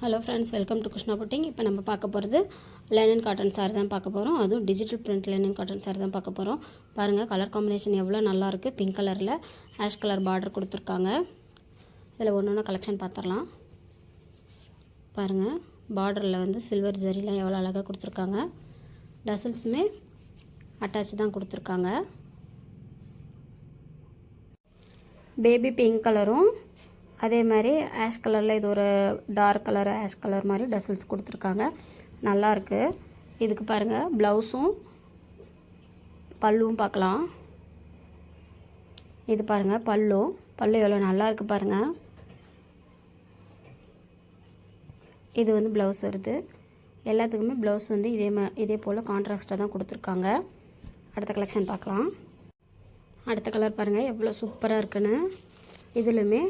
Hello friends, welcome to Krishna pudding. இப்போ நம்ம பார்க்க போகிறது லைனன் காட்டன் சாரி தான் பார்க்க போகிறோம். அதுவும் டிஜிட்டல் பிரிண்ட் லைனன் காட்டன் சாரி தான் பார்க்க போகிறோம். பாருங்கள், கலர் காம்பினேஷன் எவ்வளோ நல்லாயிருக்கு. பிங்க் கலரில் ஆஷ் கலர் பார்டர் கொடுத்துருக்காங்க. இதில் ஒன்று ஒன்றா கலெக்ஷன் பார்த்துடலாம். பாருங்கள், பார்டரில் வந்து சில்வர் ஜரிலாம் எவ்வளோ அழகாக கொடுத்துருக்காங்க. டசல்ஸுமே அட்டாச் தான் கொடுத்துருக்காங்க. பேபி பிங்க் கலரும் அதே மாதிரி ஆஷ் கலரில் இது ஒரு டார்க் கலர் ஆஷ் கலர் மாதிரி டசல்ஸ் கொடுத்துருக்காங்க. நல்லாயிருக்கு. இதுக்கு பாருங்கள், ப்ளவுஸும் பல்லுவும் பார்க்கலாம். இது பாருங்கள், பல்லு எவ்வளோ நல்லாயிருக்கு பாருங்கள். இது வந்து ப்ளவுஸ் வருது. எல்லாத்துக்குமே ப்ளவுஸ் வந்து இதே போல் கான்ட்ராஸ்ட்டாக தான் கொடுத்துருக்காங்க. அடுத்த கலெக்ஷன் பார்க்கலாம். அடுத்த கலர் பாருங்கள், எவ்வளோ சூப்பராக இருக்குன்னு. இதுலையுமே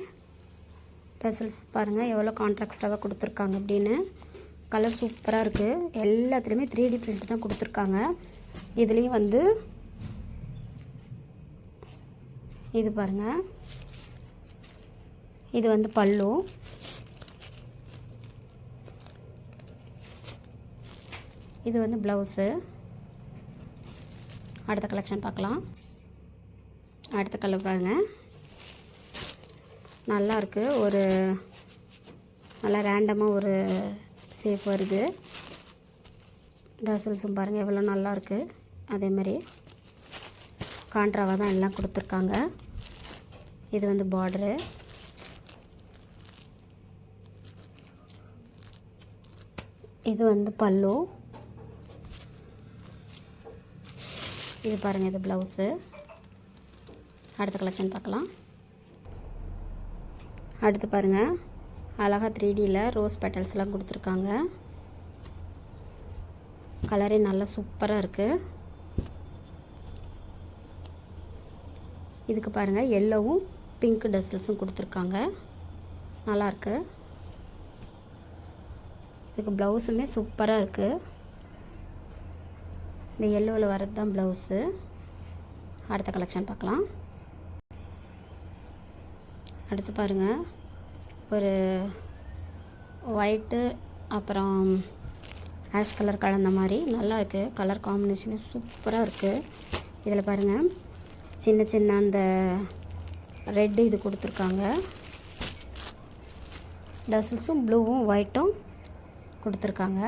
டசல்ஸ் பாருங்கள் எவ்வளோ கான்ட்ராஸ்டாக கொடுத்துருக்காங்க அப்படின்னு. கலர் சூப்பராக இருக்குது. எல்லாத்துலேயுமே 3D பிரிண்ட் தான் கொடுத்துருக்காங்க. இதுலேயும் வந்து இது பாருங்கள், இது வந்து பல்லு. இது வந்து ப்ளவுஸு. அடுத்த கலெக்ஷன் பார்க்கலாம். அடுத்த கலர் பாருங்கள், நல்லாயிருக்கு. ஒரு நல்லா ரேண்டமாக ஒரு ஷேப் வருது. டசல்ஸும் பாருங்கள் எவ்வளோ நல்லாயிருக்கு. அதேமாதிரி கான்ட்ராவாக தான் எல்லாம் கொடுத்துருக்காங்க. இது வந்து பார்டரு. இது வந்து பல்லு. இது பாருங்கள், இது ப்ளவுஸு. அடுத்த கலெக்ஷன் பார்க்கலாம். அடுத்து பாருங்கள், அழகாக 3Dயில் ரோஸ் பெட்டல்ஸ்லாம் கொடுத்துருக்காங்க. கலரே நல்லா சூப்பராக இருக்குது. இதுக்கு பாருங்கள், எல்லோவும் பிங்க் டசல்ஸும் கொடுத்துருக்காங்க. நல்லாயிருக்கு. இதுக்கு ப்ளவுஸுமே சூப்பராக இருக்குது. இந்த எல்லோவில் வரது தான் ப்ளவுஸு. அடுத்த கலெக்ஷன் பார்க்கலாம். அடுத்து பாருங்கள், ஒரு ஒயிட்டு அப்புறம் ஆஷ் கலர் கலந்த மாதிரி நல்லா இருக்குது. கலர் காம்பினேஷனு சூப்பராக இருக்குது. இதில் பாருங்கள், சின்ன சின்ன அந்த ரெட்டு இது கொடுத்துருக்காங்க. டசல்ஸும் ப்ளூவும் ஒயிட்டும் கொடுத்துருக்காங்க.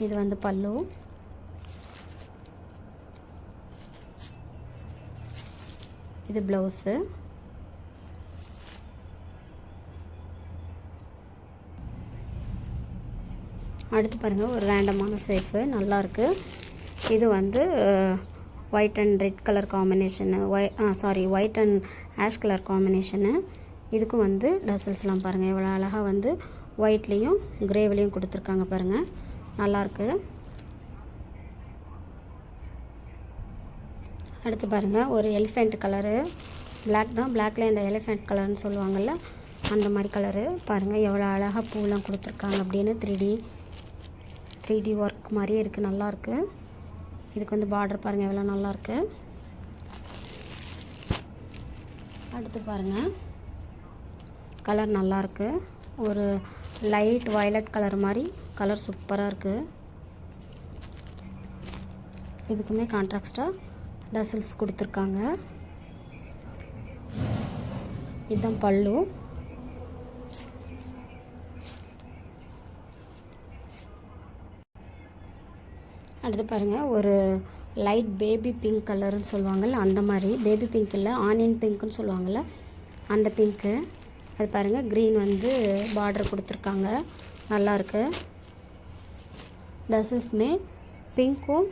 இது வந்து பல்லு. இது ப்ளவுஸு. அடுத்து பாருங்கள், ஒரு ரேண்டமான ஷேப்பு நல்லாயிருக்கு. இது வந்து white and red colour combination, white and ash colour combination. இதுக்கும் வந்து டசல்ஸ்லாம் பாருங்கள் எவ்வளோ அழகாக வந்து ஒயிட்லேயும் கிரேவிலையும் கொடுத்துருக்காங்க. பாருங்கள், நல்லாயிருக்கு. அடுத்து பாருங்கள், ஒரு எலிஃபெண்ட் கலரு. பிளாக் தான், பிளாக்ல இந்த எலிஃபெண்ட் கலர்னு சொல்லுவாங்கள்ல, அந்த மாதிரி கலரு. பாருங்கள் எவ்வளோ அழகாக பூலாம் கொடுத்துருக்காங்க அப்படின்னு. 3D ஒர்க் மாதிரியே இருக்குது. நல்லாயிருக்கு. இதுக்கு வந்து பார்டர் பாருங்கள் எவ்வளோ நல்லாயிருக்கு. அடுத்து பாருங்கள், கலர் நல்லாயிருக்கு. ஒரு லைட் வயலட் கலர் மாதிரி கலர் சூப்பராக இருக்குது. இதுக்குமே கான்ட்ராஸ்டாக டசல்ஸ் கொடுத்துருக்காங்க. இதுதான் பல்லு. அடுத்து பாருங்கள், ஒரு லைட் பேபி பிங்க் கலர்னு சொல்லுவாங்கள்ல, அந்த மாதிரி. பேபி பிங்க் இல்லை, ஆனியன் பிங்க்குன்னு சொல்லுவாங்கள்ல, அந்த பிங்க்கு. அது பாருங்கள், க்ரீன் வந்து பார்டர் கொடுத்துருக்காங்க. நல்லாயிருக்கு. டசல்ஸுமே பிங்க்கும்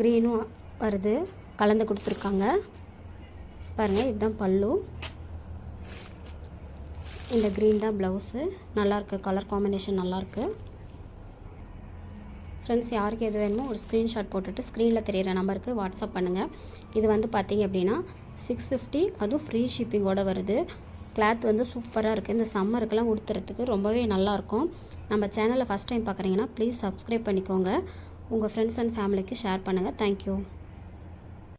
க்ரீனும் வருது, கலந்து கொடுத்துருக்காங்க. பாருங்கள், இதுதான் பல்லு. இந்த க்ரீன் தான் ப்ளவுஸு. நல்லாயிருக்கு. கலர் காம்பினேஷன் நல்லாயிருக்கு. ஃப்ரெண்ட்ஸ், யாருக்கு எது வேணுமோ ஒரு ஸ்க்ரீன்ஷாட் போட்டுட்டு ஸ்க்ரீனில் தெரியிற நம்பருக்கு வாட்ஸ்அப் பண்ணுங்கள். இது வந்து பார்த்திங்க அப்படின்னா 650, அதுவும் ஃப்ரீ ஷிப்பிங்கோடு வருது. கிளாத் வந்து சூப்பராக இருக்குது. இந்த சம்மருக்கெல்லாம் உடுத்துறதுக்கு ரொம்பவே நல்லாயிருக்கும். நம்ம சேனலை ஃபஸ்ட் டைம் பார்க்குறீங்கன்னா ப்ளீஸ் சப்ஸ்கிரைப் பண்ணிக்கோங்க. உங்கள் ஃப்ரெண்ட்ஸ் அண்ட் ஃபேமிலிக்கு ஷேர் பண்ணுங்கள். தேங்க்யூ.